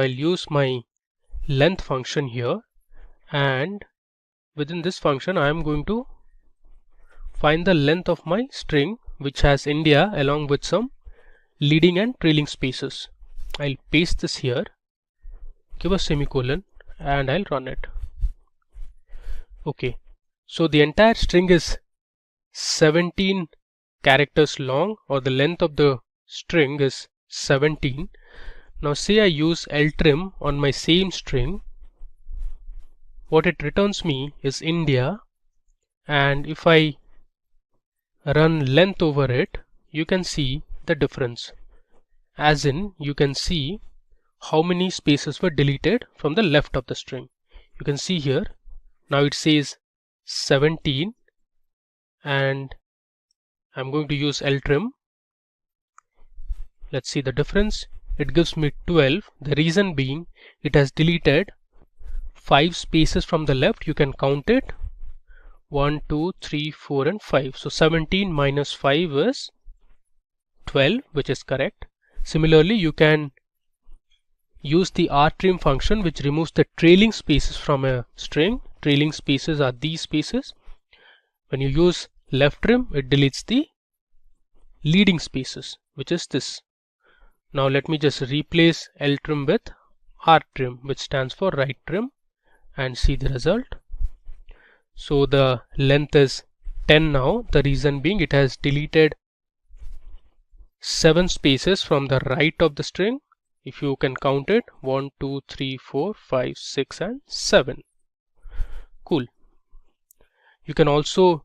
I'll use my length function here, and within this function I am going to find the length of my string which has India along with some leading and trailing spaces. I'll paste this here, give a semicolon, and I'll run it. Okay, so the entire string is 17 characters long, or the length of the string is 17. Now say I use ltrim on my same string, what it returns me is India, and if I run length over it, you can see the difference, as in you can see how many spaces were deleted from the left of the string. You can see here, now it says 17, and I'm going to use ltrim. Let's see the difference. It gives me 12. The reason being it has deleted 5 spaces from the left. You can count it, 1, 2, 3, 4 and 5. So 17 minus 5 is 12, which is correct. Similarly, you can use the rtrim function, which removes the trailing spaces from a string. Trailing spaces are these spaces. When you use left trim, it deletes the leading spaces, which is this. Now let me just replace ltrim with rtrim, which stands for right trim, and see the result. So the length is 10 now. The reason being it has deleted 7 spaces from the right of the string. If you can count it, 1, 2, 3, 4, 5, 6 and 7. Cool. You can also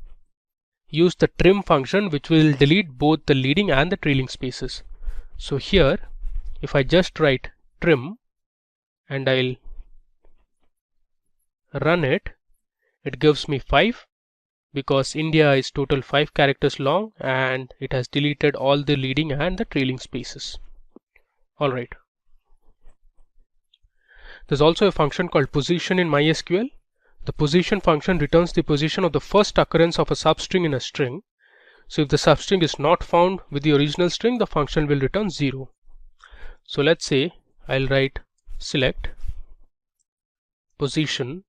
use the trim function, which will delete both the leading and the trailing spaces. So here, if I just write trim and I'll run it, it gives me 5, because India is total 5 characters long and it has deleted all the leading and the trailing spaces. Alright. There's also a function called position in MySQL. The position function returns the position of the first occurrence of a substring in a string. So if the substring is not found with the original string, the function will return 0. So let's say I'll write select position.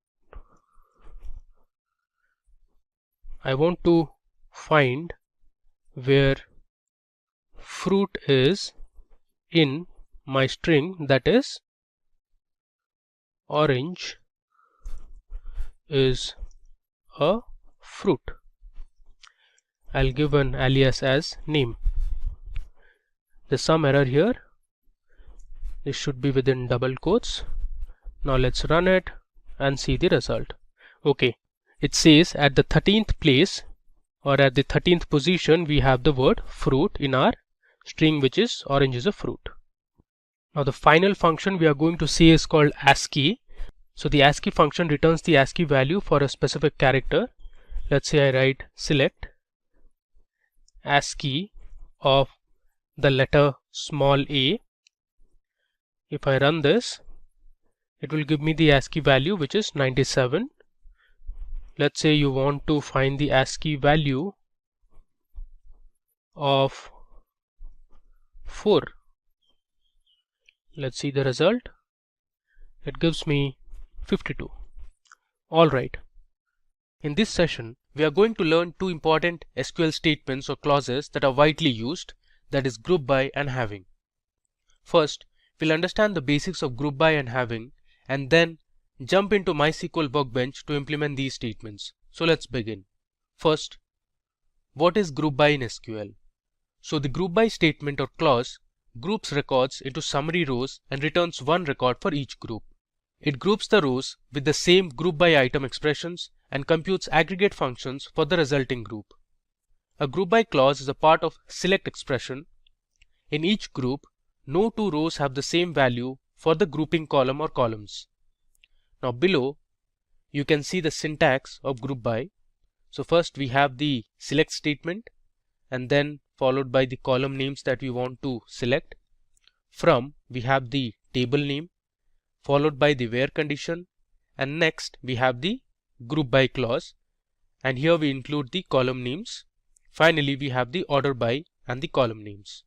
I want to find where fruit is in my string, that is orange is a fruit. I'll give an alias as name. There's some error here. This should be within double quotes. Now let's run it and see the result. Okay, it says at the 13th place, or at the 13th position, we have the word fruit in our string, which is orange is a fruit. Now the final function we are going to see is called ASCII. So the ASCII function returns the ASCII value for a specific character. Let's say I write select ASCII of the letter small a. If I run this, it will give me the ASCII value, which is 97. Let's say you want to find the ASCII value of 4. Let's see the result. It gives me 52. Alright. In this session, we are going to learn two important SQL statements or clauses that are widely used, that is group by and having. First, we'll understand the basics of group by and having, and then jump into MySQL Workbench to implement these statements. So let's begin. First, what is group by in SQL? So the group by statement or clause groups records into summary rows and returns one record for each group. It groups the rows with the same group by item expressions and computes aggregate functions for the resulting group. A group by clause is a part of select expression. In each group, no two rows have the same value for the grouping column or columns. Now below, you can see the syntax of group by. So first we have the select statement, and then followed by the column names that we want to select. From, we have the table name, followed by the where condition, and next we have the group by clause, and here we include the column names. Finally, we have the order by and the column names.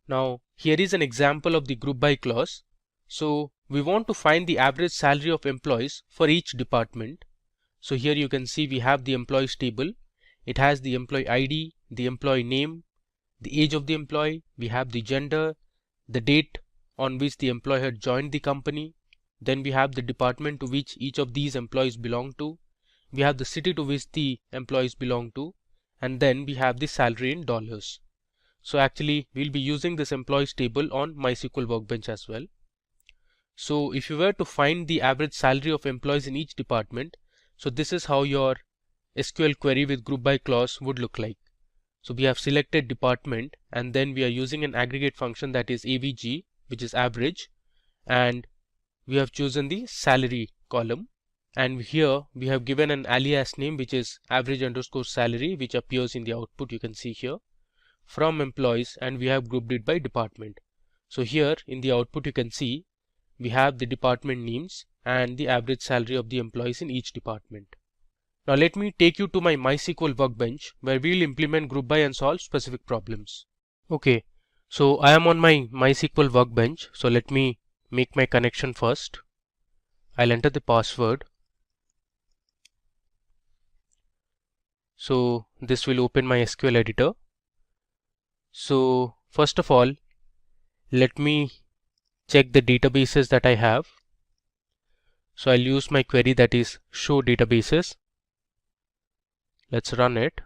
Now here is an example of the group by clause. So we want to find the average salary of employees for each department. So here you can see we have the employees table. It has the employee ID, the employee name, the age of the employee, we have the gender, the date on which the employee had joined the company, then we have the department to which each of these employees belong to, we have the city to which the employees belong to, and then we have the salary in dollars. So actually we'll be using this employees table on MySQL Workbench as well. So if you were to find the average salary of employees in each department, so this is how your SQL query with group by clause would look like. So we have selected department and then we are using an aggregate function that is AVG, which is average, and we have chosen the salary column, and here we have given an alias name which is average underscore salary, which appears in the output you can see here from employees, and we have grouped it by department. So here in the output you can see we have the department names and the average salary of the employees in each department. Now let me take you to my MySQL Workbench where we will implement group by and solve specific problems. Okay, so I am on my MySQL Workbench. So let me make my connection first. I'll enter the password. So this will open my SQL editor. So first of all, let me check the databases that I have. So I'll use my query that is show databases. Let's run it.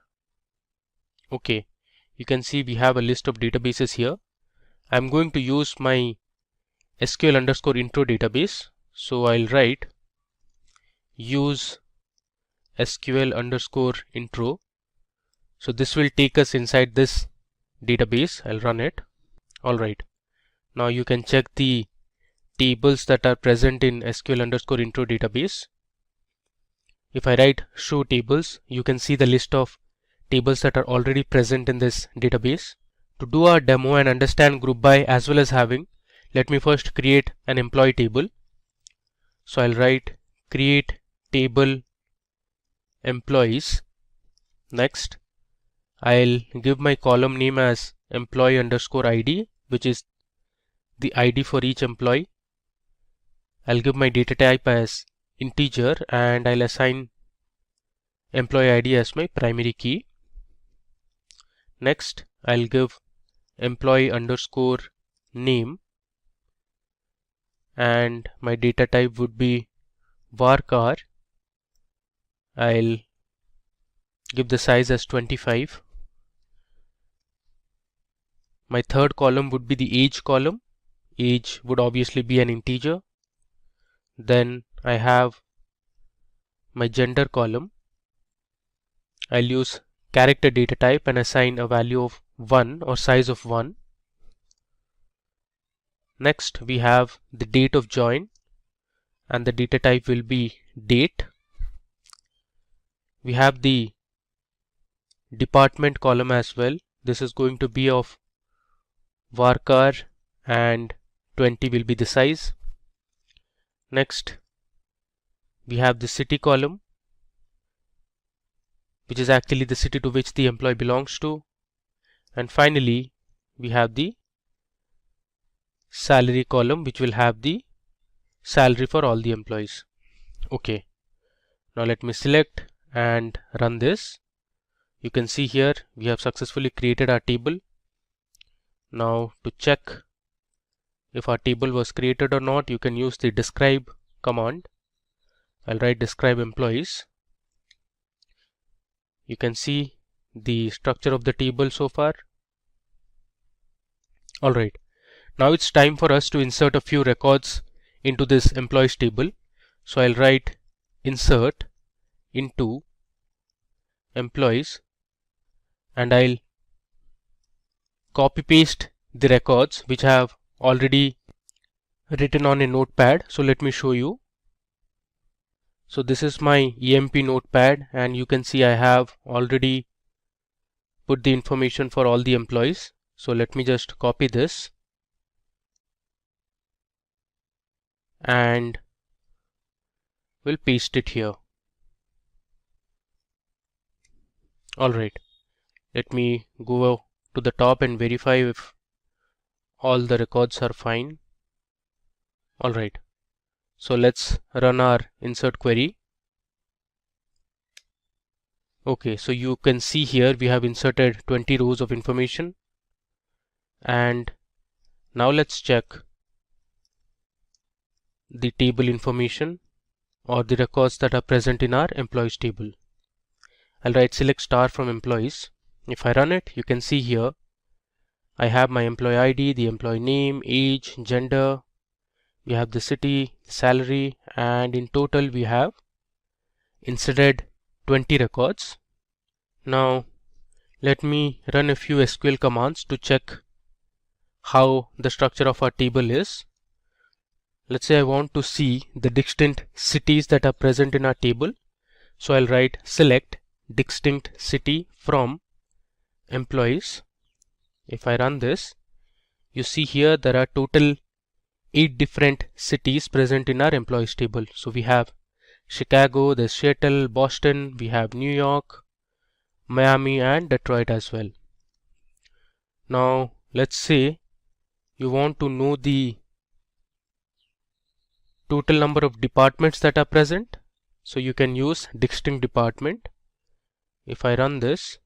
Okay, you can see we have a list of databases here. I'm going to use my SQL underscore intro database. So I'll write use SQL underscore intro. So this will take us inside this database. I'll run it. Alright. Now you can check the tables that are present in SQL underscore intro database. If I write show tables, you can see the list of tables that are already present in this database. To do our demo and understand group by as well as having, let me first create an employee table. So I'll write create table employees. Next, I'll give my column name as employee underscore ID, which is the ID for each employee. I'll give my data type as integer and I'll assign employee ID as my primary key. Next, I'll give employee underscore name and my data type would be varchar. I'll give the size as 25. My third column would be the age column. Age would obviously be an integer. Then I have my gender column. I'll use character data type and assign a value of 1 or size of 1. Next we have the date of join and the data type will be date. We have the department column as well. This is going to be of varchar and 20 will be the size. Next we have the city column, which is actually the city to which the employee belongs to. And finally we have the salary column, which will have the salary for all the employees. Okay, now let me select and run this. You can see here we have successfully created our table. Now to check if our table was created or not, you can use the describe command. I'll write describe employees. You can see the structure of the table so far. Alright, now it's time for us to insert a few records into this employees table. So I'll write insert into employees and I'll copy paste the records which I have already written on a notepad. So let me show you. So this is my EMP notepad and you can see I have already put the information for all the employees. So let me just copy this and we'll paste it here. Alright, let me go to the top and verify if all the records are fine. Alright, So let's run our insert query. Okay, so you can see here we have inserted 20 rows of information, and now let's check the table information or the records that are present in our employees table. I'll write select star from employees. If I run it, you can see here I have my employee ID, the employee name, age, gender, we have the city, salary, and in total we have inserted 20 records. Now let me run a few SQL commands to check how the structure of our table is. Let's say I want to see the distinct cities that are present in our table. So I'll write select distinct city from employees. If I run this, you see here there are total 8 different cities present in our employees table. So we have Chicago, there's Seattle, Boston, we have New York, Miami, and Detroit as well. Now let's say you want to know the total number of departments that are present. So you can use distinct department. If I run this,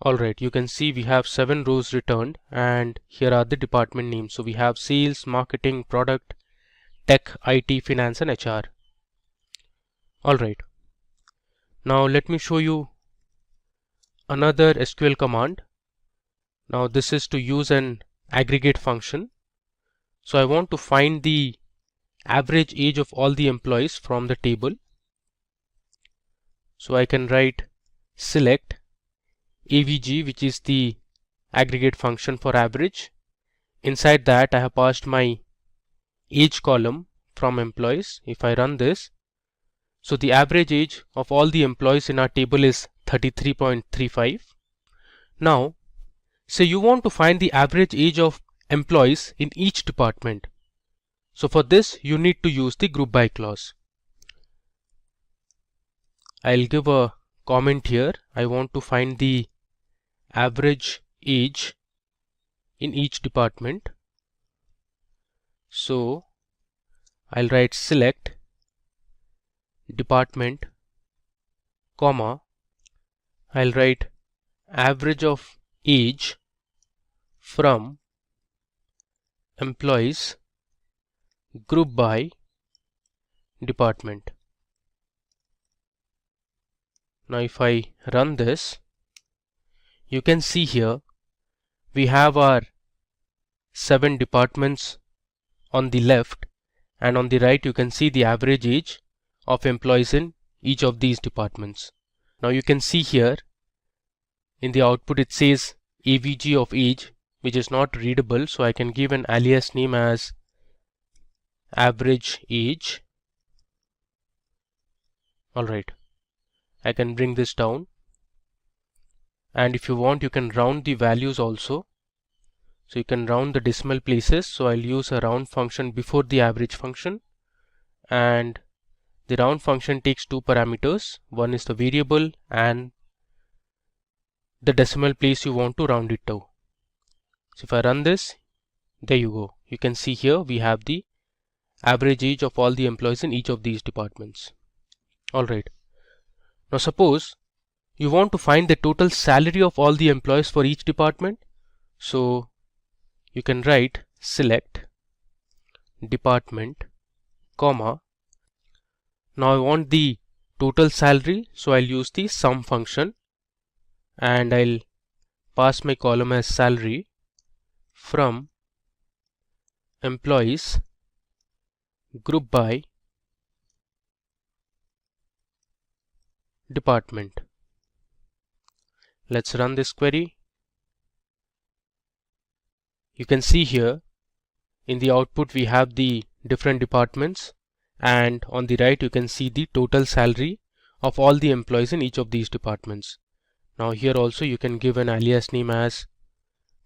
alright, you can see we have 7 rows returned, and here are the department names. So we have sales, marketing, product, tech, IT, finance, and HR. Alright, now let me show you another SQL command. Now this is to use an aggregate function. So I want to find the average age of all the employees from the table. So I can write select AVG, which is the aggregate function for average. Inside that I have passed my age column from employees. If I run this, so the average age of all the employees in our table is 33.35. Now say you want to find the average age of employees in each department. So for this you need to use the group by clause. I'll give a comment here. I want to find the average age in each department. So I'll write select department, comma, I'll write average of age from employees group by department. Now if I run this, you can see here we have our 7 departments on the left, and on the right you can see the average age of employees in each of these departments. Now you can see here in the output it says AVG of age, which is not readable, so I can give an alias name as average age. Alright, I can bring this down, and if you want you can round the values also. So you can round the decimal places. So I'll use a round function before the average function, and the round function takes 2 parameters. One is the variable and the decimal place you want to round it to. So if I run this, there you go. You can see here we have the average age of all the employees in each of these departments. Alright, now suppose you want to find the total salary of all the employees for each department. So you can write select department, comma, now I want the total salary, so I'll use the sum function, and I'll pass my column as salary from employees group by department. Let's run this query. You can see here in the output we have the different departments, and on the right you can see the total salary of all the employees in each of these departments. Now here also you can give an alias name as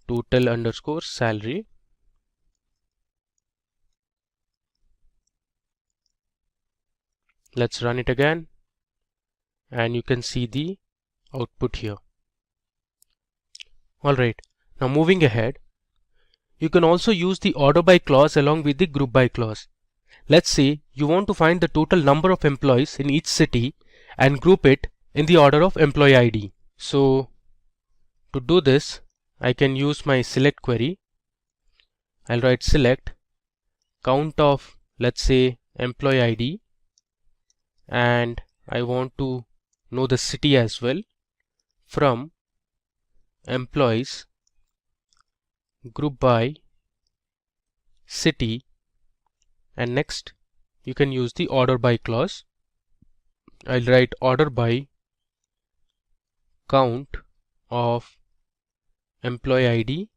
total underscore salary. Let's run it again, and you can see the output here. Alright, now moving ahead, you can also use the order by clause along with the group by clause. Let's say you want to find the total number of employees in each city and group it in the order of employee ID. So to do this, I can use my select query. I'll write select count of, let's say, employee ID, and I want to know the city as well, from employees group by city, and next you can use the order by clause. I'll write order by count of employee ID,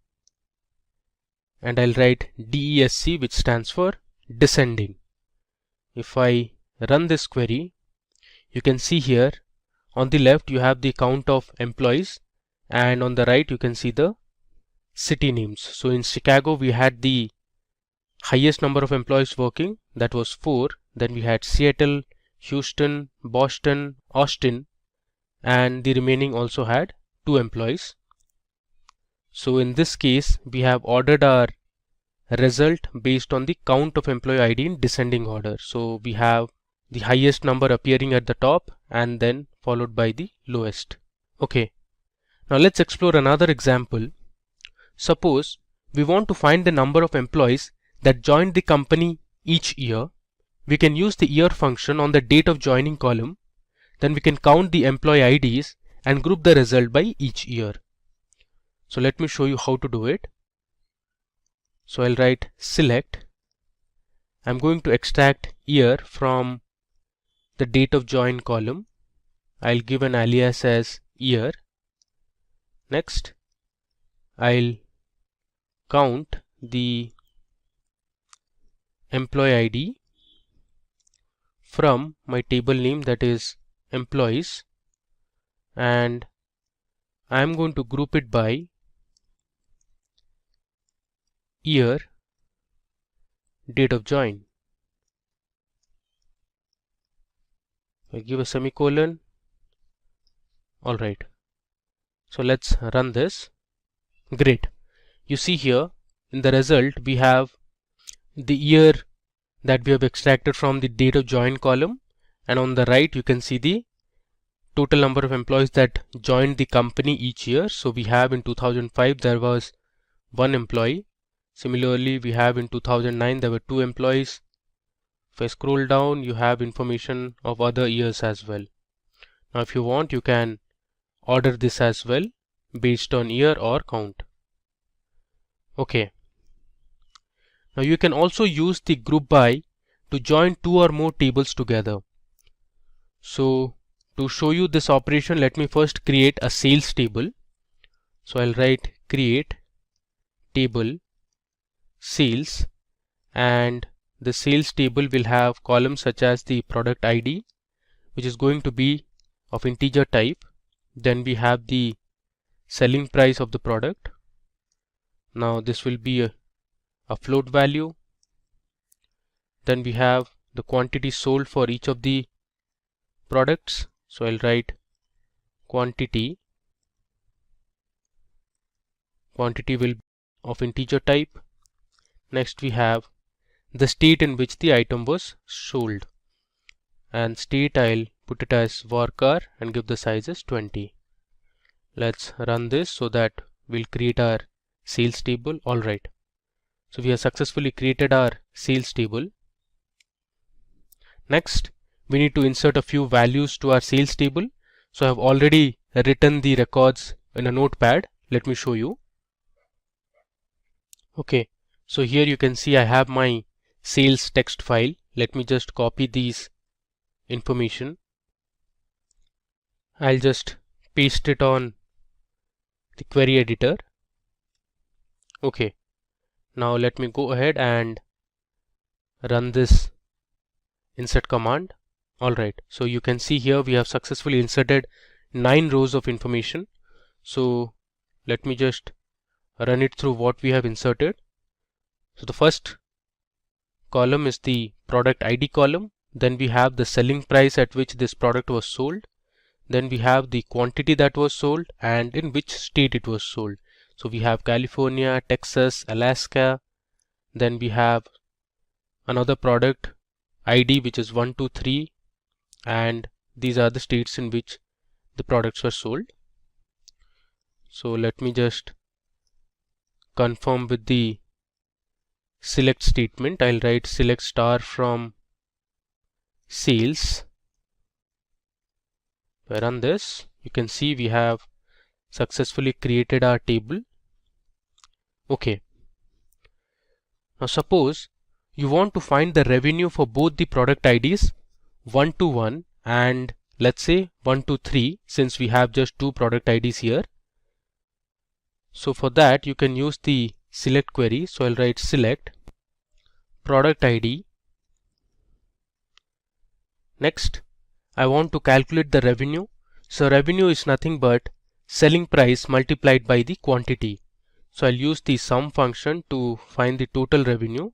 and I'll write DESC, which stands for descending. If I run this query, you can see here on the left you have the count of employees, and on the right you can see the city names. So in Chicago we had the highest number of employees working, that was 4. Then we had Seattle, Houston, Boston, Austin, and the remaining also had 2 employees. So in this case we have ordered our result based on the count of employee ID in descending order. So we have the highest number appearing at the top and then followed by the lowest. Okay, now let's explore another example. Suppose we want to find the number of employees that joined the company each year. We can use the year function on the date of joining column. Then we can count the employee IDs and group the result by each year. So let me show you how to do it. So I'll write select. I'm going to extract year from the date of join column. I'll give an alias as year. Next, I'll count the employee ID from my table name, that is employees, and I'm going to group it by year, date of join. I give a semicolon. Alright, so let's run this. Great. You see here in the result we have the year that we have extracted from the date of join column, and on the right you can see the total number of employees that joined the company each year. So we have in 2005 there was 1 employee. Similarly, we have in 2009 there were 2 employees. If I scroll down, you have information of other years as well. Now if you want, you can order this as well based on year or count. Okay. Now you can also use the group by to join 2 or more tables together. So to show you this operation, let me first create a sales table. So I'll write create table sales, and the sales table will have columns such as the product ID, which is going to be of integer type. Then we have the selling price of the product. Now this will be a float value. Then we have the quantity sold for each of the products. So I'll write quantity. Quantity will be of integer type. Next we have the state in which the item was sold, and state I'll put it as varchar and give the size as 20. Let's run this so that we'll create our sales table. Alright, so we have successfully created our sales table. Next, we need to insert a few values to our sales table. So I have already written the records in a notepad. Let me show you. Okay, so here you can see I have my sales text file. Let me just copy these information. I'll just paste it on the query editor. Okay, now let me go ahead and run this insert command. Alright, so you can see here we have successfully inserted 9 rows of information. So let me just run it through what we have inserted. So the first column is the product ID column. Then we have the selling price at which this product was sold. Then we have the quantity that was sold and in which state it was sold. So we have California, Texas, Alaska. Then we have another product ID which is 1, 2, 3, and these are the states in which the products were sold. So let me just confirm with the select statement. I'll write select star from sales. If I run this, you can see we have successfully created our table. Okay. Now suppose you want to find the revenue for both the product IDs 1 to 1 and let's say 1 to 3, since we have just two product IDs here. So for that you can use the select query. So I'll write select product ID. Next, I want to calculate the revenue. So revenue is nothing but selling price multiplied by the quantity. So I'll use the sum function to find the total revenue,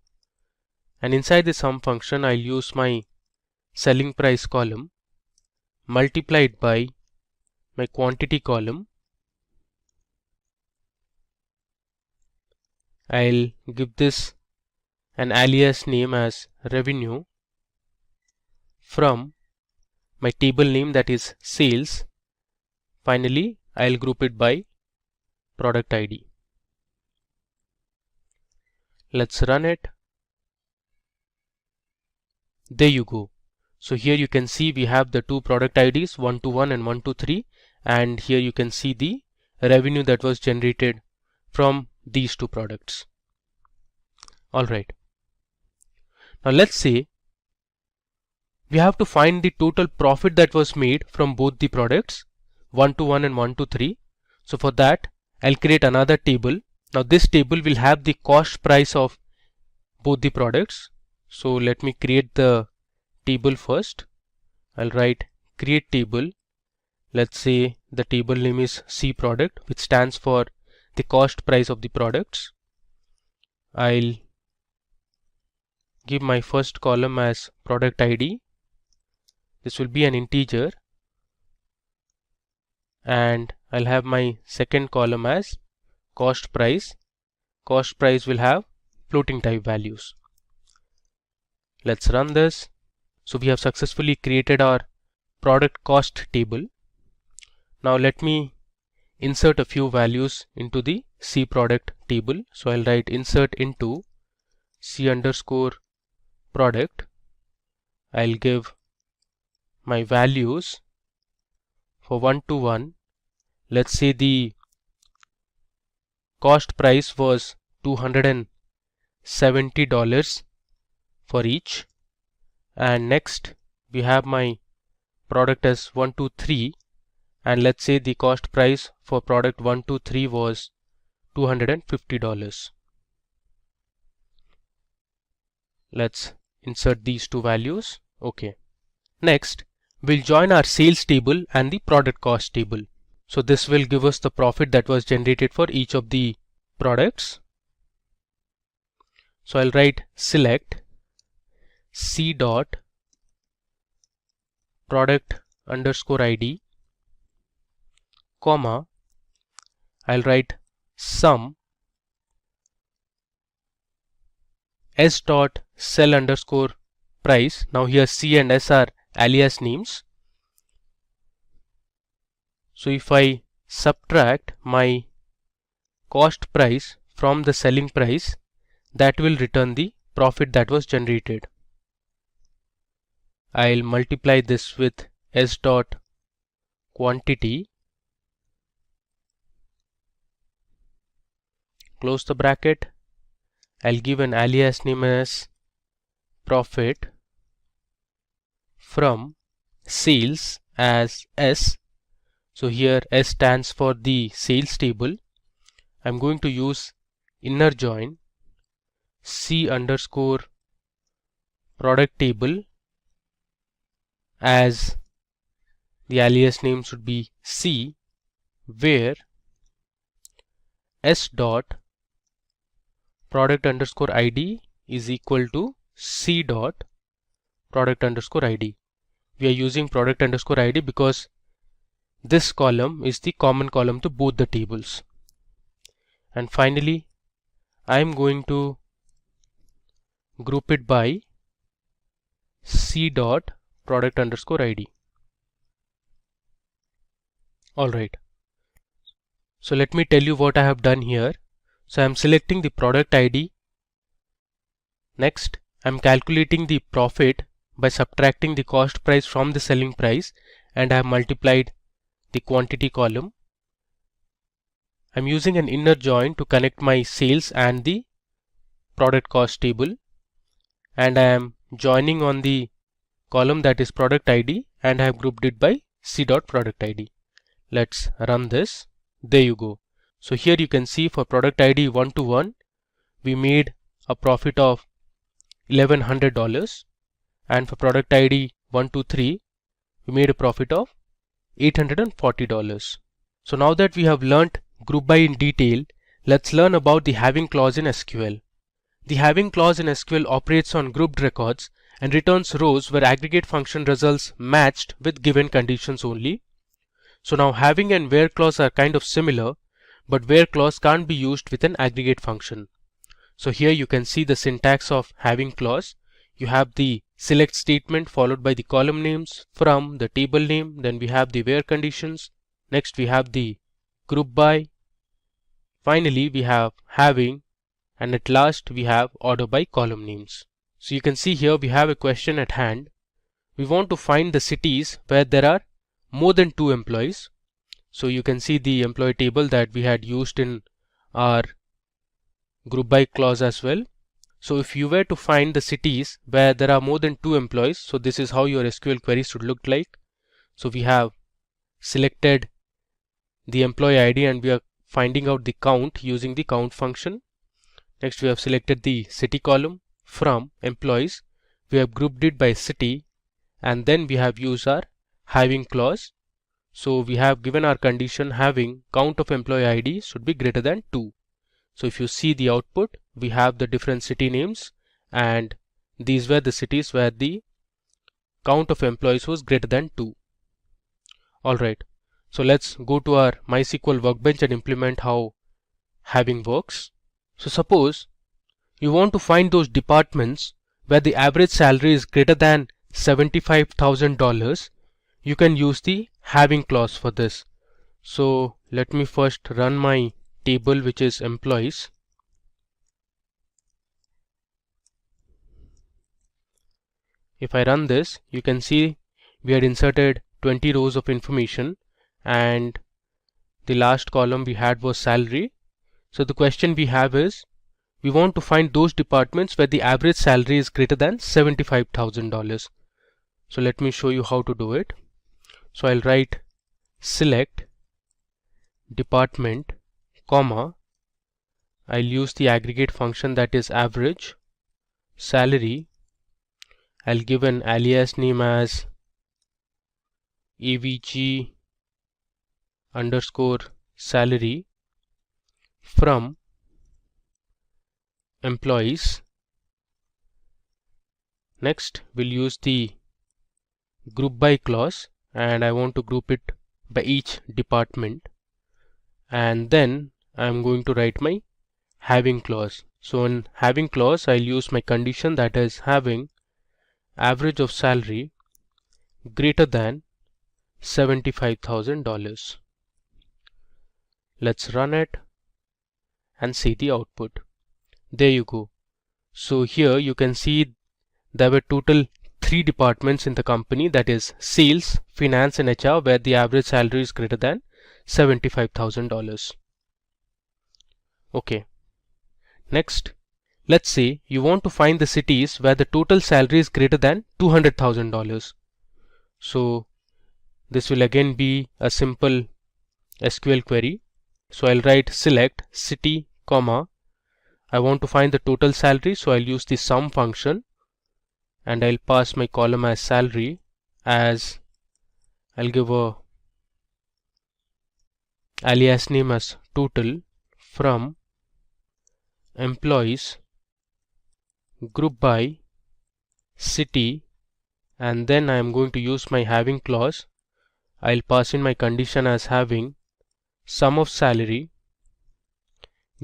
and inside the sum function I'll use my selling price column multiplied by my quantity column. I'll give this an alias name as revenue from my table name, that is sales. Finally, I'll group it by product ID. Let's run it. There you go. So here you can see we have the two product IDs 1 to 1 and 1 to 3, and here you can see the revenue that was generated from these two products. Alright. Now let's say we have to find the total profit that was made from both the products 1 to 1 and 1 to 3. So for that I'll create another table. Now this table will have the cost price of both the products. So let me create the table first. I'll write create table. Let's say the table name is C product, which stands for the cost price of the products. I'll give my first column as product ID. This will be an integer, and I'll have my second column as cost price. Cost price will have floating type values. Let's run this. So we have successfully created our product cost table. Now let me insert a few values into the C product table. So I'll write insert into C underscore product. I'll give my values for 1 to 1. Let's say the cost price was $270 for each, and next we have my product as 1 to 3, and let's say the cost price for product 1 to 3 was $250. Let's insert these two values. Okay. Next, we'll join our sales table and the product cost table. So this will give us the profit that was generated for each of the products. So I'll write select C dot product underscore ID, comma, I'll write sum S dot sell underscore price. Now here C and S are alias names. So if I subtract my cost price from the selling price, that will return the profit that was generated. I'll multiply this with S dot quantity, close the bracket. I'll give an alias name as profit from sales as S. So here S stands for the sales table. I'm going to use inner join C underscore product table, as the alias name should be C, where S dot product underscore ID is equal to C dot product underscore ID. We are using product underscore ID because this column is the common column to both the tables. And finally, I am going to group it by C dot product underscore ID. Alright, so let me tell you what I have done here. So I am selecting the product ID. Next, I am calculating the profit by subtracting the cost price from the selling price, and I have multiplied the quantity column. I am using an inner join to connect my sales and the product cost table, and I am joining on the column that is product ID, and I have grouped it by C dot product ID. Let's run this. There you go. So here you can see for product ID 121 we made a profit of $1,100, and for product ID 123 we made a profit of $840. So now that we have learnt group by in detail, let's learn about the having clause in SQL. The having clause in SQL operates on grouped records and returns rows where aggregate function results matched with given conditions only. So now having and where clause are kind of similar, but where clause can't be used with an aggregate function. So here you can see the syntax of having clause. You have the select statement followed by the column names from the table name, then we have the where conditions, next we have the group by, finally we have having, and at last we have order by column names. So you can see here we have a question at hand. We want to find the cities where there are more than 2 employees. So you can see the employee table that we had used in our group by clause as well. So if you were to find the cities where there are more than 2 employees, so this is how your SQL query should look like. So we have selected the employee ID and we are finding out the count using the count function. Next we have selected the city column. From employees we have grouped it by city, and then we have used our having clause. So we have given our condition having count of employee ID should be greater than 2. So if you see the output, we have the different city names, and these were the cities where the count of employees was greater than 2. Alright, so let's go to our MySQL workbench and implement how having works. So suppose you want to find those departments where the average salary is greater than $75,000. You can use the having clause for this. So let me first run my table, which is employees. If I run this, you can see we had inserted 20 rows of information, and the last column we had was salary. So the question we have is, we want to find those departments where the average salary is greater than $75,000. So let me show you how to do it. So I'll write select department, comma, I'll use the aggregate function that is average salary. I'll give an alias name as avg underscore salary from employees. Next we'll use the group by clause, and I want to group it by each department, and then I'm going to write my having clause. So in having clause I'll use my condition that is having average of salary greater than $75,000. Let's run it and see the output. There you go. So here you can see there were total 3 departments in the company, that is sales, finance and HR, where the average salary is greater than $75,000. Okay. Next, let's say you want to find the cities where the total salary is greater than $200,000. So this will again be a simple SQL query. So I'll write select city, comma, I want to find the total salary, so I'll use the sum function, and I'll pass my column as salary, as I'll give a alias name as total from employees group by city, and then I am going to use my having clause. I'll pass in my condition as having sum of salary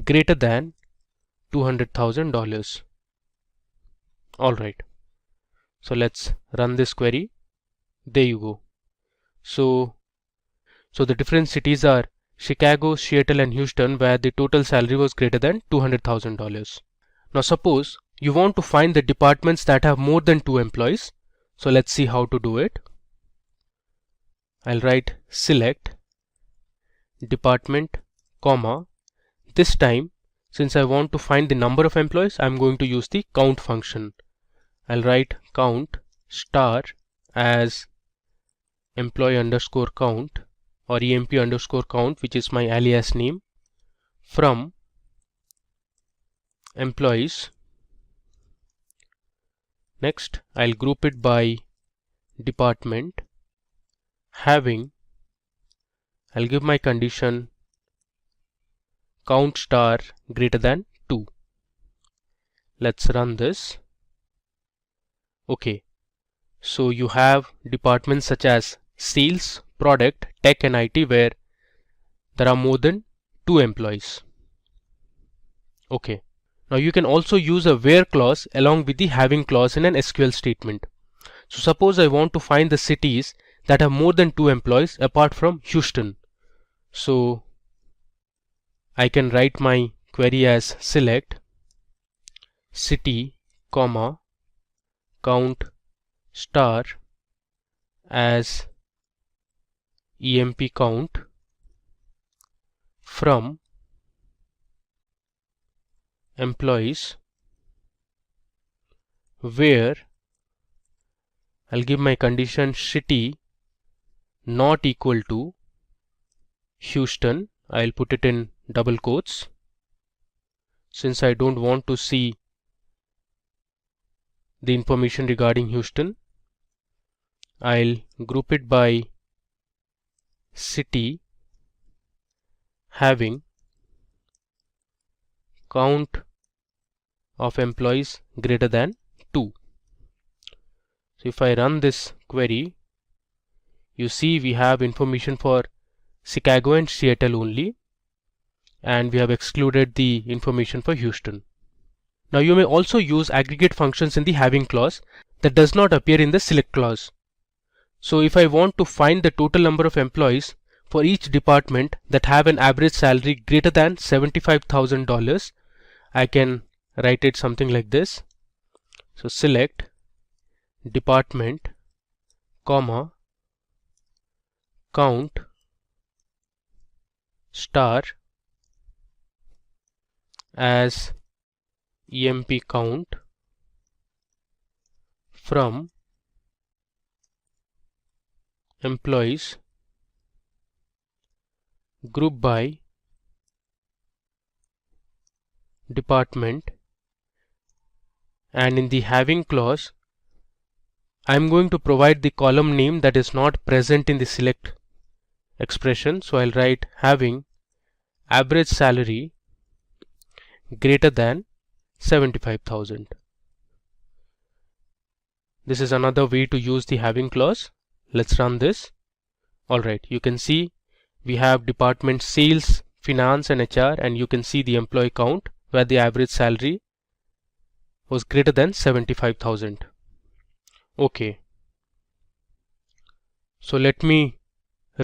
greater than $200,000. Alright, so let's run this query. There you go. So the different cities are Chicago, Seattle and Houston, where the total salary was greater than $200,000. Now suppose you want to find the departments that have more than 2 employees. So let's see how to do it. I'll write select department, comma. This time, since I want to find the number of employees, I'm going to use the count function. I'll write count star as employee underscore count or emp underscore count, which is my alias name, from employees. Next, I'll group it by department, having, I'll give my condition count star greater than 2. Let's run this. Okay, so you have departments such as sales, product, tech and IT where there are more than 2 employees. Okay, now you can also use a where clause along with the having clause in an SQL statement. So suppose I want to find the cities that have more than 2 employees apart from Houston. So I can write my query as select city, comma, count star as emp count from employees, where I'll give my condition city not equal to Houston. I'll put it in double quotes since I don't want to see the information regarding Houston. I'll group it by city, having count of employees greater than 2. So if I run this query, you see we have information for Chicago and Seattle only, and we have excluded the information for Houston. Now you may also use aggregate functions in the having clause that does not appear in the select clause. So if I want to find the total number of employees for each department that have an average salary greater than $75,000, I can write it something like this. So select department, comma, count star as emp count from employees, group by department, and in the having clause I'm going to provide the column name that is not present in the select expression. So I'll write having average salary greater than 75,000. This is another way to use the having clause. Let's run this. Alright, you can see we have department sales, finance and HR, and you can see the employee count where the average salary was greater than 75,000. Okay, so let me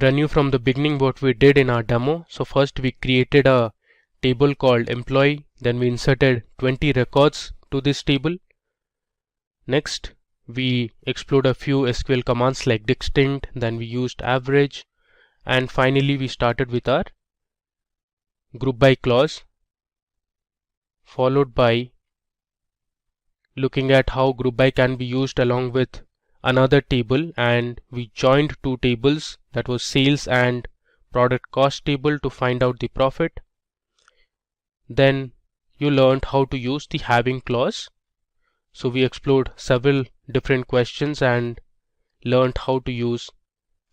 run you from the beginning what we did in our demo. So first we created a table called employee, then we inserted 20 records to this table. Next we explored a few SQL commands like distinct, then we used average, and finally we started with our group by clause, followed by looking at how group by can be used along with another table, and we joined two tables, that was sales and product cost table, to find out the profit. Then you learned how to use the having clause. So we explored several different questions and learned how to use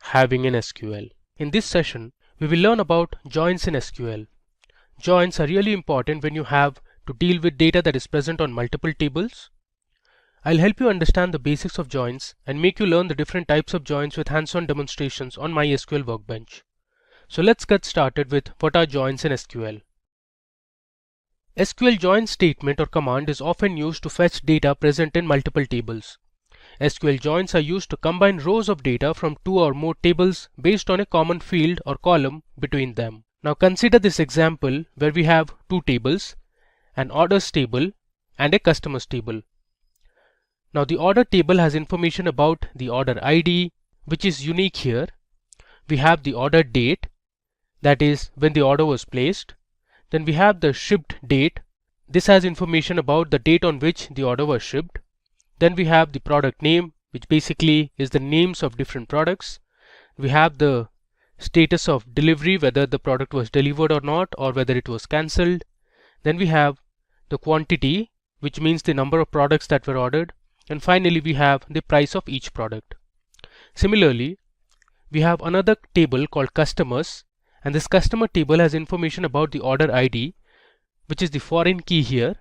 having in SQL. In this session we will learn about joins in SQL. Joins are really important when you have to deal with data that is present on multiple tables. I'll help you understand the basics of joins and make you learn the different types of joins with hands-on demonstrations on MySQL Workbench. So let's get started with what are joins in SQL. SQL join statement or command is often used to fetch data present in multiple tables. SQL joins are used to combine rows of data from two or more tables based on a common field or column between them. Now consider this example where we have two tables, an orders table and a customers table. Now the order table has information about the order ID, which is unique here. We have the order date, that is when the order was placed. Then we have the shipped date. This has information about the date on which the order was shipped. Then we have the product name, which basically is the names of different products. We have the status of delivery, whether the product was delivered or not, or whether it was cancelled. Then we have the quantity, which means the number of products that were ordered. And finally we have the price of each product. Similarly, we have another table called customers, and this customer table has information about the order ID, which is the foreign key here.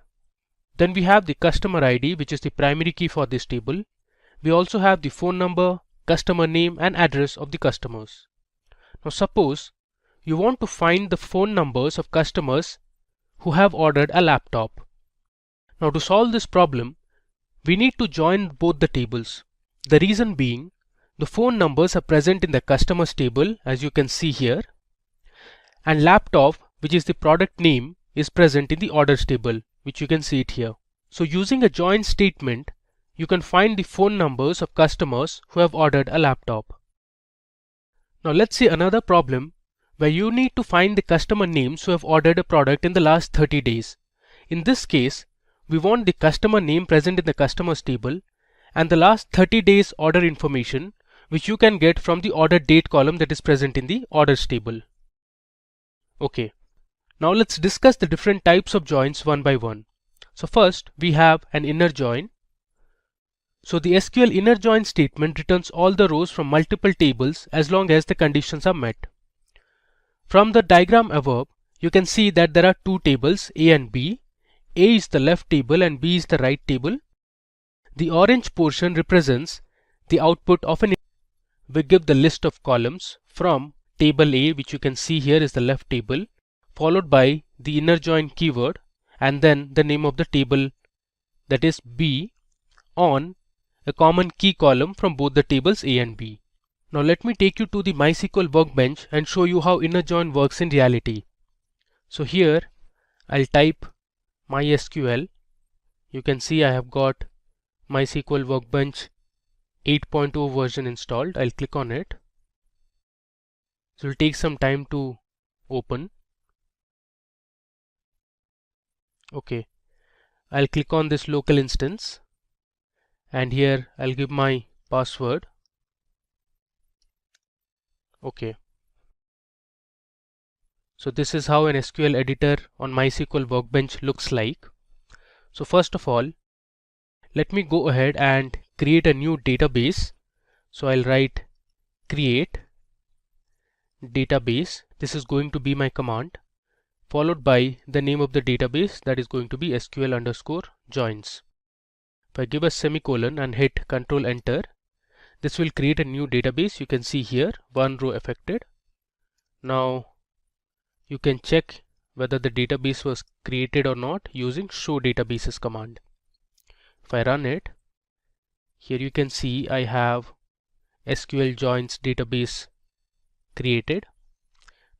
Then we have the customer ID, which is the primary key for this table. We also have the phone number, customer name and address of the customers. Now suppose you want to find the phone numbers of customers who have ordered a laptop. Now to solve this problem, we need to join both the tables. The reason being, the phone numbers are present in the customers table, as you can see here, and laptop, which is the product name, is present in the orders table, which you can see it here. So using a join statement, you can find the phone numbers of customers who have ordered a laptop. Now let's see another problem where you need to find the customer names who have ordered a product in the last 30 days. In this case, we want the customer name present in the customers table and the last 30 days order information, which you can get from the order date column that is present in the orders table. Okay, now let's discuss the different types of joins one by one. So first we have an inner join. So the SQL inner join statement returns all the rows from multiple tables as long as the conditions are met. From the diagram above, you can see that there are two tables, A and B. A is the left table and B is the right table. The orange portion represents the output of an. We give the list of columns from table A, which you can see here is the left table, followed by the inner join keyword and then the name of the table, that is B, on a common key column from both the tables A and B. Now let me take you to the MySQL workbench and show you how inner join works in reality. So here I'll type MySQL. You can see I have got MySQL workbench 8.0 version installed. I'll click on it. So it will take some time to open. Okay, I'll click on this local instance and here I'll give my password. Okay, so this is how an SQL editor on MySQL workbench looks like. So first of all, let me go ahead and create a new database. So I'll write create database. This is going to be my command, followed by the name of the database, that is going to be SQL_joins. If I give a semicolon and hit Control Enter, this will create a new database. You can see here one row affected. Now you can check whether the database was created or not using show databases command. If I run it, here you can see I have SQL joins database created.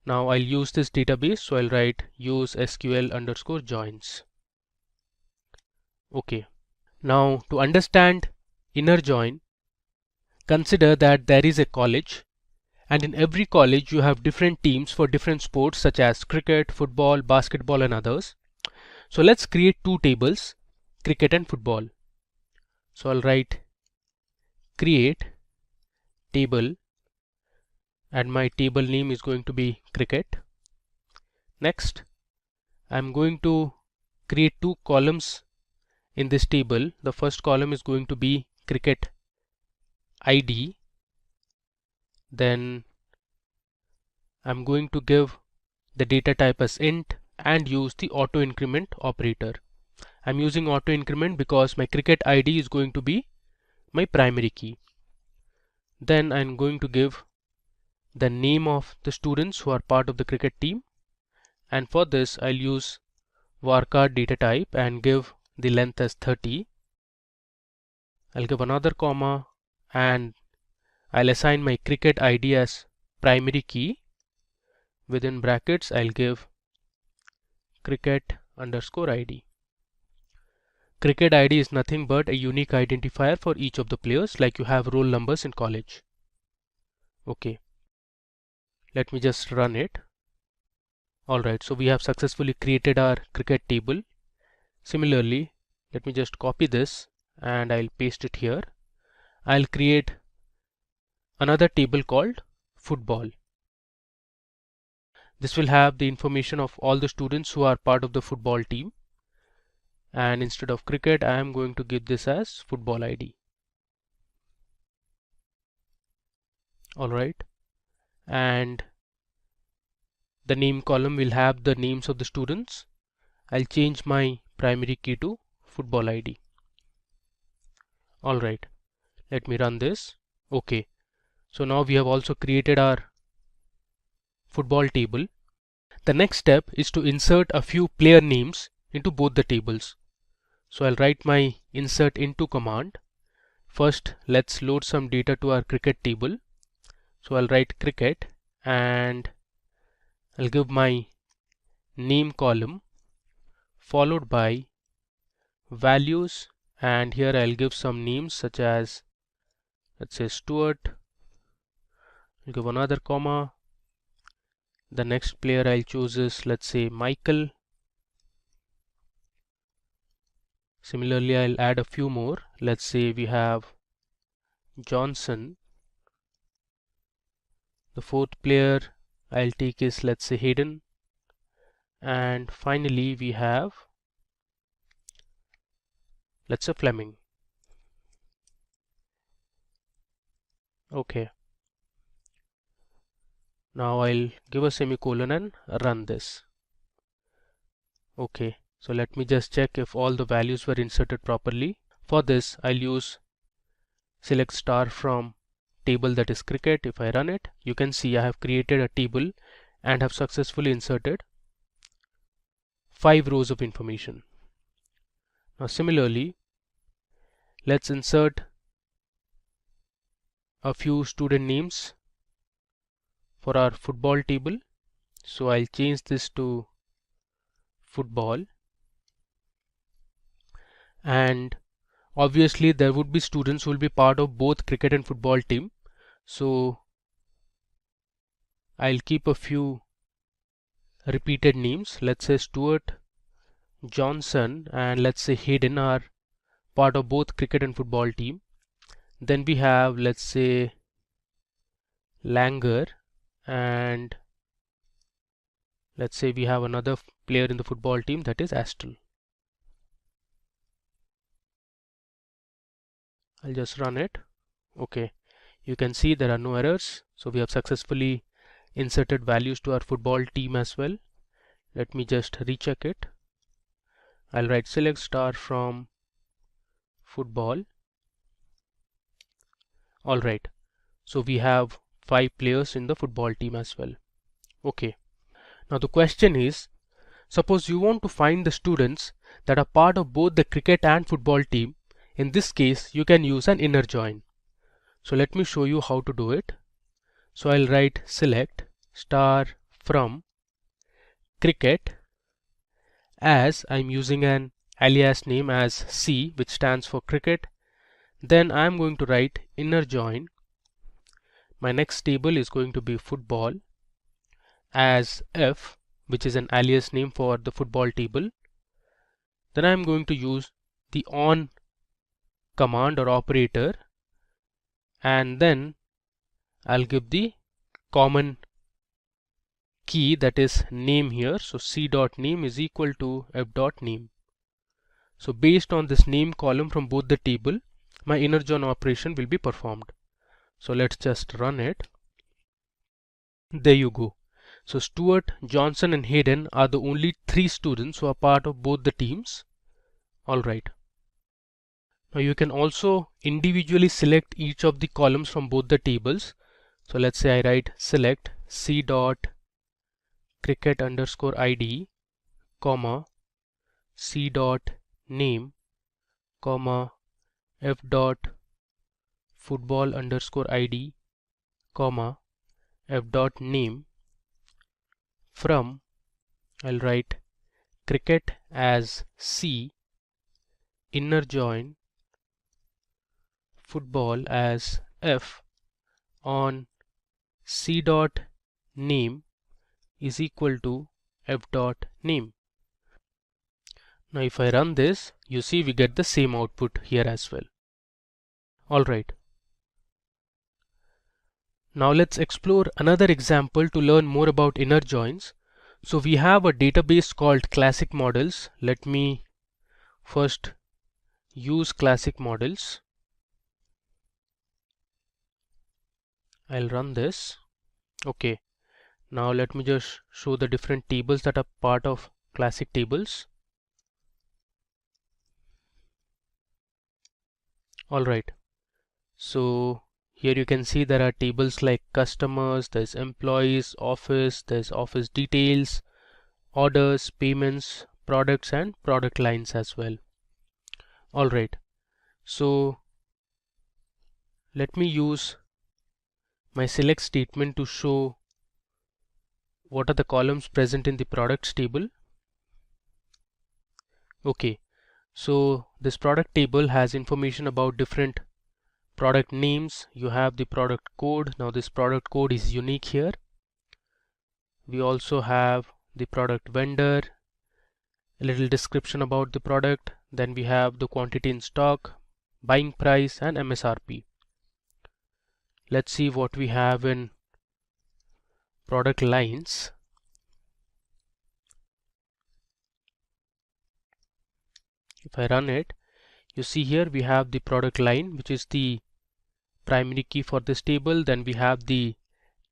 Now I'll use this database, so I'll write use SQL_joins. Okay, now to understand inner join, consider that there is a college, and in every college you have different teams for different sports such as cricket, football, basketball and others. So let's create two tables, cricket and football. So I'll write create table and my table name is going to be cricket. Next, I'm going to create two columns in this table. The first column is going to be cricket ID. Then I'm going to give the data type as int and use the auto increment operator. I'm using auto increment because my cricket ID is going to be my primary key. Then I'm going to give the name of the students who are part of the cricket team, and for this I'll use varchar data type and give the length as 30. I'll give another comma and I'll assign my cricket ID as primary key. Within brackets I'll give cricket underscore ID. Cricket ID is nothing but a unique identifier for each of the players, like you have roll numbers in college. Okay, let me just run it. Alright, so we have successfully created our cricket table. Similarly, let me just copy this and I'll paste it here. I'll create another table called football. This will have the information of all the students who are part of the football team, and instead of cricket I am going to give this as football ID. Alright, and the name column will have the names of the students. I'll change my primary key to football ID. Alright, let me run this. Okay, so now we have also created our football table. The next step is to insert a few player names into both the tables. So I'll write my insert into command. First, let's load some data to our cricket table. So I'll write cricket and I'll give my name column followed by values, and here I'll give some names such as, let's say, Stuart. I'll give another comma. The next player I'll choose is, let's say, Michael. Similarly, I'll add a few more. Let's say we have Johnson. The fourth player I'll take is, let's say, Hayden. And finally we have, let's say, Fleming. Okay, now I'll give a semicolon and run this. Okay, so let me just check if all the values were inserted properly. For this I'll use select star from table, that is cricket. If I run it, you can see I have created a table and have successfully inserted 5 rows of information. Now similarly, let's insert a few student names for our football table. So I'll change this to football, and obviously there would be students who will be part of both cricket and football team. So I'll keep a few repeated names. Let's say Stuart, Johnson, and let's say Hayden are part of both cricket and football team. Then we have, let's say, Langer, and let's say we have another player in the football team, that is Astle. I'll just run it. Okay, you can see there are no errors. So we have successfully inserted values to our football team as well. Let me just recheck it. I'll write select star from football. Alright, so we have 5 players in the football team as well. Okay, now the question is, suppose you want to find the students that are part of both the cricket and football team. In this case you can use an inner join. So let me show you how to do it. So I'll write select star from cricket, as I'm using an alias name as C, which stands for cricket. Then I'm going to write inner join. My next table is going to be football as F, which is an alias name for the football table. Then I'm going to use the on command or operator, and then I'll give the common key, that is name here. So c dot name is equal to f dot name. So based on this name column from both the table, my inner join operation will be performed. So let's just run it. There you go. So Stuart, Johnson and Hayden are the only 3 students who are part of both the teams. Alright. Now you can also individually select each of the columns from both the tables. So let's say I write select c dot cricket underscore id, comma, c dot name comma f dot football underscore id comma f dot name from, I'll write cricket as C, inner join football as F on C dot name is equal to F dot name. Now if I run this, you see we get the same output here as well. Alright. Now let's explore another example to learn more about inner joins. So we have a database called classic models. Let me first use classic models. I'll run this. Okay. Now let me just show the different tables that are part of classic tables. Alright. So here you can see there are tables like customers, there's employees, there's office details, orders, payments, products and product lines as well. Alright. So let me use my select statement to show what are the columns present in the products table. Okay, so this product table has information about different product names. You have the product code. Now this product code is unique here. We also have the product vendor, a little description about the product, then we have the quantity in stock, buying price and MSRP. Let's see what we have in product lines. If I run it, you see here we have the product line, which is the primary key for this table. Then we have the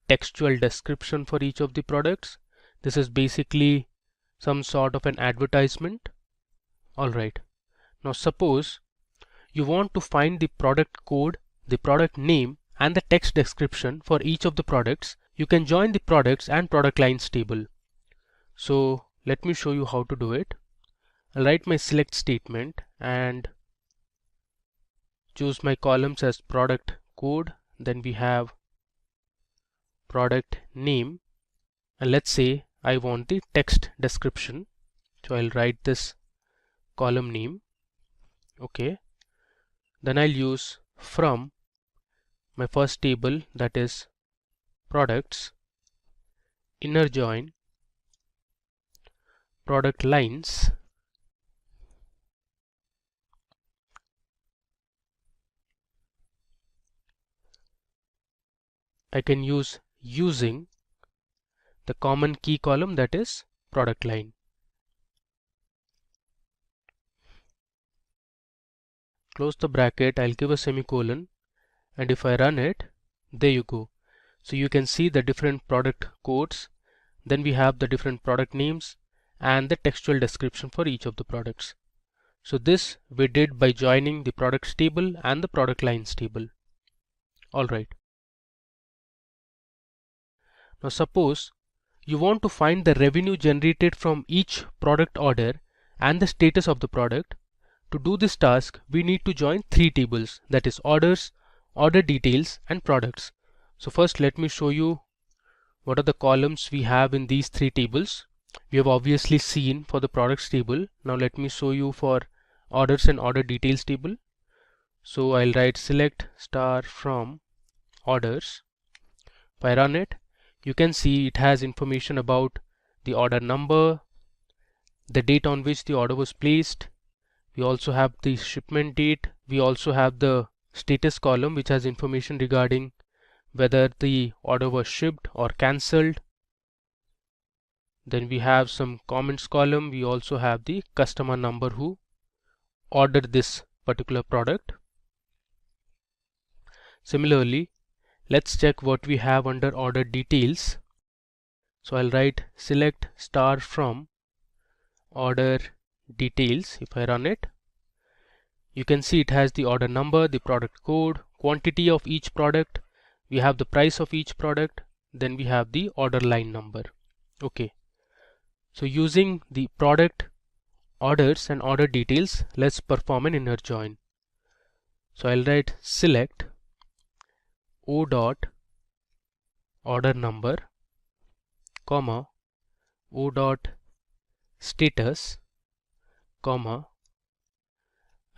textual description for each of the products. This is basically some sort of an advertisement. Alright, now suppose you want to find the product code, the product name and the text description for each of the products. You can join the products and product lines table. So let me show you how to do it. I'll write my select statement and choose my columns as product code. Then we have product name, and let's say I want the text description, so I'll write this column name. Okay, then I'll use from my first table, that is products, inner join product lines, I can use using the common key column, that is product line. Close the bracket, I'll give a semicolon, and if I run it, there you go. So you can see the different product codes, then we have the different product names and the textual description for each of the products. So this we did by joining the products table and the product lines table. Alright. Now suppose you want to find the revenue generated from each product order and the status of the product. To do this task, we need to join three tables, that is orders, order details and products. So first let me show you what are the columns we have in these three tables. We have obviously seen for the products table. Now let me show you for orders and order details table. So I'll write select star from orders. If I run it, you can see it has information about the order number, the date on which the order was placed. We also have the shipment date. We also have the status column, which has information regarding whether the order was shipped or cancelled. Then we have some comments column. We also have the customer number who ordered this particular product. Similarly, let's check what we have under order details. So I'll write select star from order details. If I run it, you can see it has the order number, the product code, quantity of each product, we have the price of each product, then we have the order line number. Okay, so using the product, orders and order details, let's perform an inner join. So I'll write select O dot order number, comma, O dot status, comma,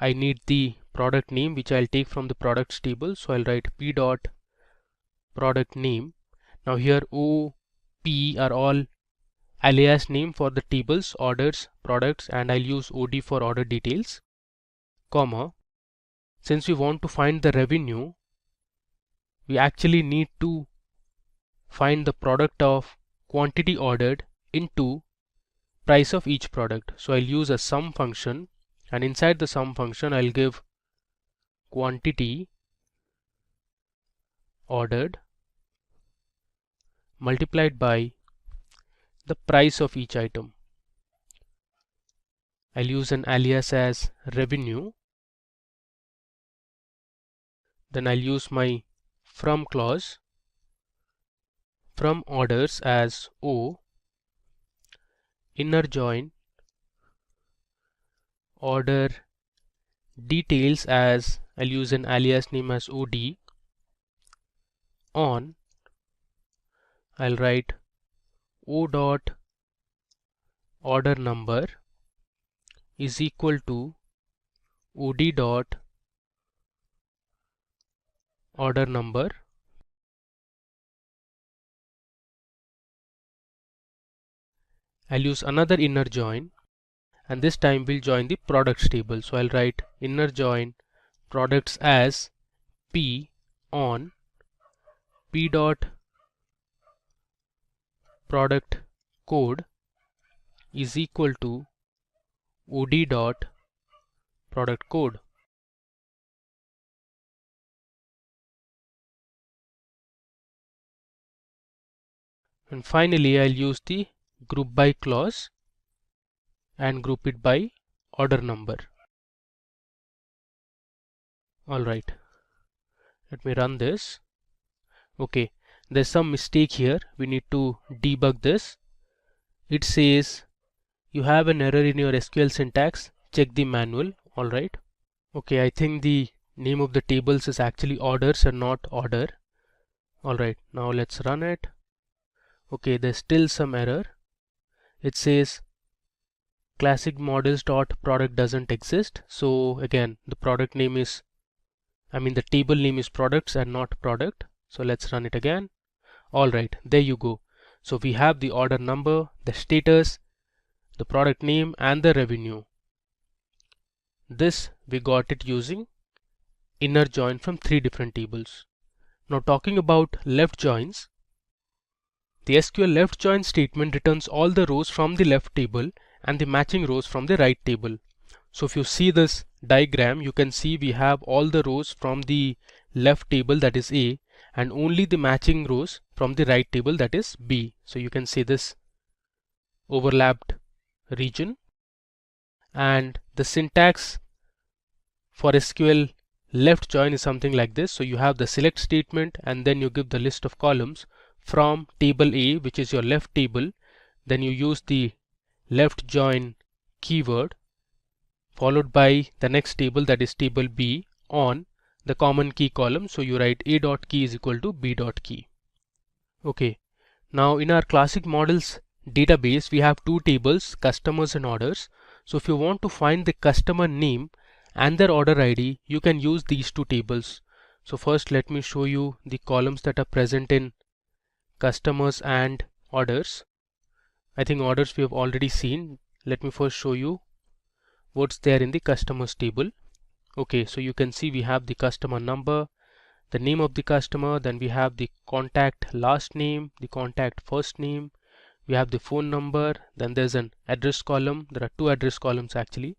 I need the product name which I'll take from the products table, so I'll write P dot product name. Now here O, P are all alias name for the tables, orders, products, and I'll use OD for order details, comma, since we want to find the revenue, we actually need to find the product of quantity ordered into price of each product. So I'll use a sum function, and inside the sum function I'll give quantity ordered multiplied by the price of each item. I'll use an alias as revenue. Then I'll use my from clause, from orders as O, inner join order details as I'll use an alias name as OD, on I'll write O dot order number is equal to OD dot order number. I'll use another inner join, and this time we'll join the products table. So I'll write inner join products as P on P dot product code is equal to OD dot product code. And finally I'll use the group by clause and group it by order number. Alright, let me run this. Okay, there's some mistake here. We need to debug this. It says you have an error in your SQL syntax. Check the manual. Alright. Okay, I think the name of the tables is actually orders and not order. Alright, now let's run it. Okay, there's still some error. It says classic models dot product doesn't exist. So again, the product name is, the table name is products and not product. So let's run it again. Alright, there you go. So we have the order number, the status, the product name, and the revenue. This we got it using inner join from 3 different tables. Now talking about left joins, the SQL left join statement returns all the rows from the left table and the matching rows from the right table. So if you see this diagram, you can see we have all the rows from the left table, that is A, and only the matching rows from the right table, that is B. So you can see this overlapped region, and the syntax for SQL left join is something like this. So you have the select statement, and then you give the list of columns from table A, which is your left table. Then you use the left join keyword followed by the next table, that is table B, on the common key column. So you write A dot key is equal to B dot key. Okay, now in our classic models database we have 2 tables, customers and orders. So if you want to find the customer name and their order ID, you can use these 2 tables. So first let me show you the columns that are present in customers and orders. I think orders we have already seen. Let me first show you what's there in the customers table. Okay, so you can see we have the customer number, the name of the customer, then we have the contact last name, the contact first name, we have the phone number, then there's an address column. There are 2 address columns actually.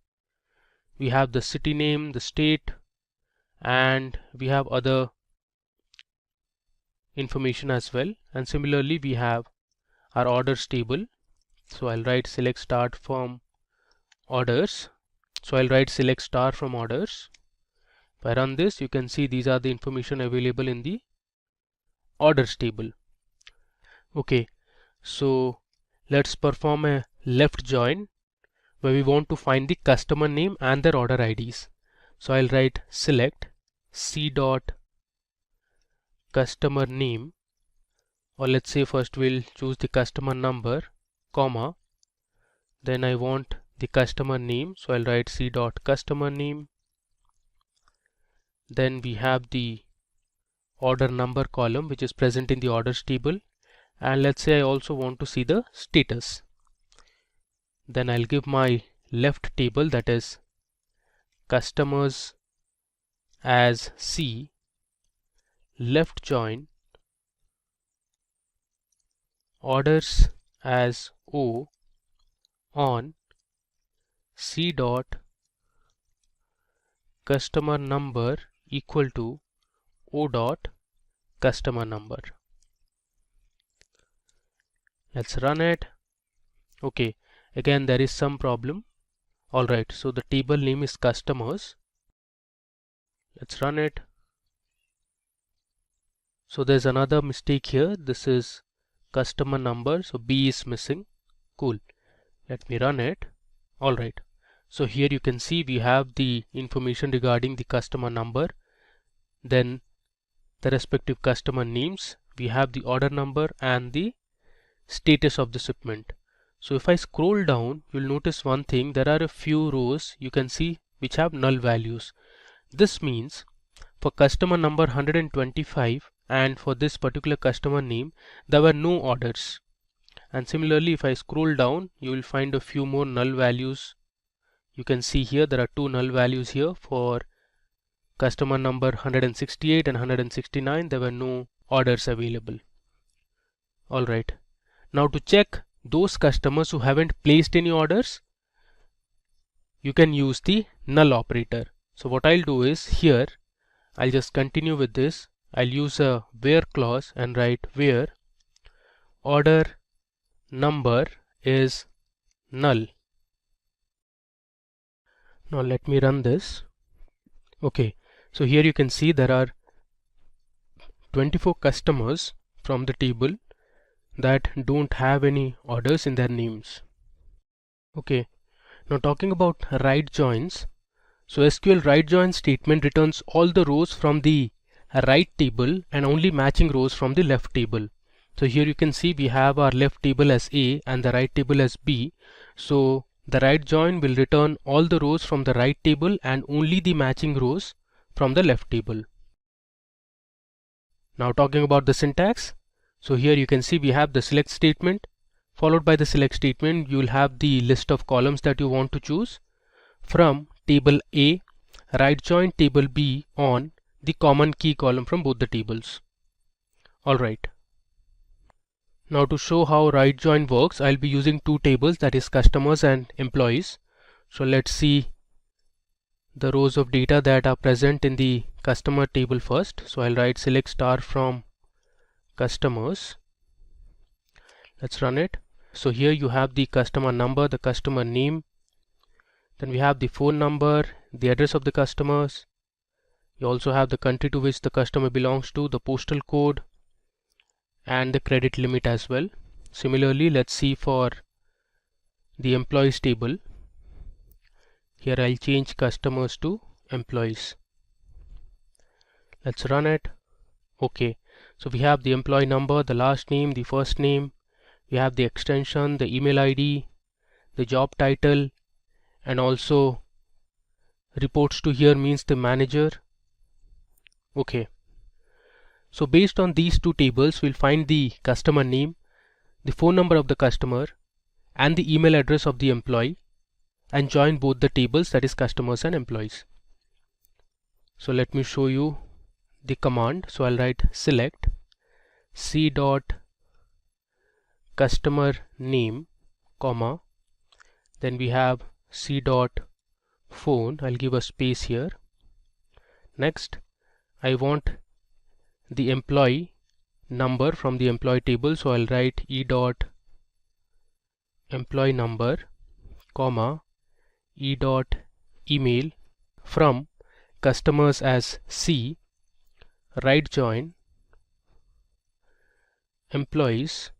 We have the city name, the state, and we have other information as well. And similarly we have our orders table. So I'll write select start from orders. So I'll write select star from orders. If I run this, you can see these are the information available in the orders table. Okay, so let's perform a left join where we want to find the customer name and their order IDs. So I'll write select C dot customer name, or let's say first we'll choose the customer number, comma, then I want the customer name, so I'll write C dot customer name. Then we have the order number column which is present in the orders table, and let's say I also want to see the status. Then I'll give my left table, that is customers as C, left join, orders as O, on C dot customer number equal to O dot customer number. Let's run it. Okay, again there is some problem. Alright, so the table name is customers. Let's run it. So there's another mistake here. This is customer number, so B is missing. Cool. Let me run it. Alright, so here you can see we have the information regarding the customer number, then the respective customer names, we have the order number and the status of the shipment. So if I scroll down, you'll notice one thing, there are a few rows you can see which have null values. This means for customer number 125 and for this particular customer name there were no orders. And similarly, if I scroll down, you will find a few more null values. You can see here there are two null values here. For customer number 168 and 169, there were no orders available. Alright, now to check those customers who haven't placed any orders, you can use the null operator. So what I'll do is, here I'll just continue with this. I'll use a where clause and write where order number is null. Now let me run this. Okay, so here you can see there are 24 customers from the table that don't have any orders in their names. Okay, now talking about right joins. So SQL right join statement returns all the rows from the right table and only matching rows from the left table. So here you can see we have our left table as A and the right table as B. So the right join will return all the rows from the right table and only the matching rows from the left table. Now talking about the syntax. So here you can see we have the select statement. Followed by the select statement, you will have the list of columns that you want to choose. From table A, right join table B on the common key column from both the tables. Alright. Now to show how right join works, I'll be using two tables, that is customers and employees. So let's see the rows of data that are present in the customer table first. So I'll write select star from customers. Let's run it. So here you have the customer number, the customer name, then we have the phone number, the address of the customers. You also have the country to which the customer belongs to, the postal code, and the credit limit as well. Similarly, let's see for the employees table. Here I'll change customers to employees. Let's run it. Okay, so we have the employee number, the last name, the first name, we have the extension, the email ID, the job title, and also reports to here means the manager. Okay, so based on these two tables, we'll find the customer name, the phone number of the customer, and the email address of the employee, and join both the tables, that is customers and employees. So let me show you the command. So I'll write select C dot customer name, comma, then we have C dot phone. I'll give a space here. Next, I want the employee number from the employee table, so I'll write E dot employee number, comma, E dot email from customers as C, right join employees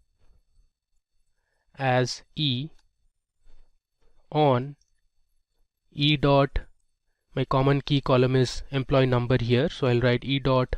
as E, on e dot, my common key column is employee number here, so I'll write e dot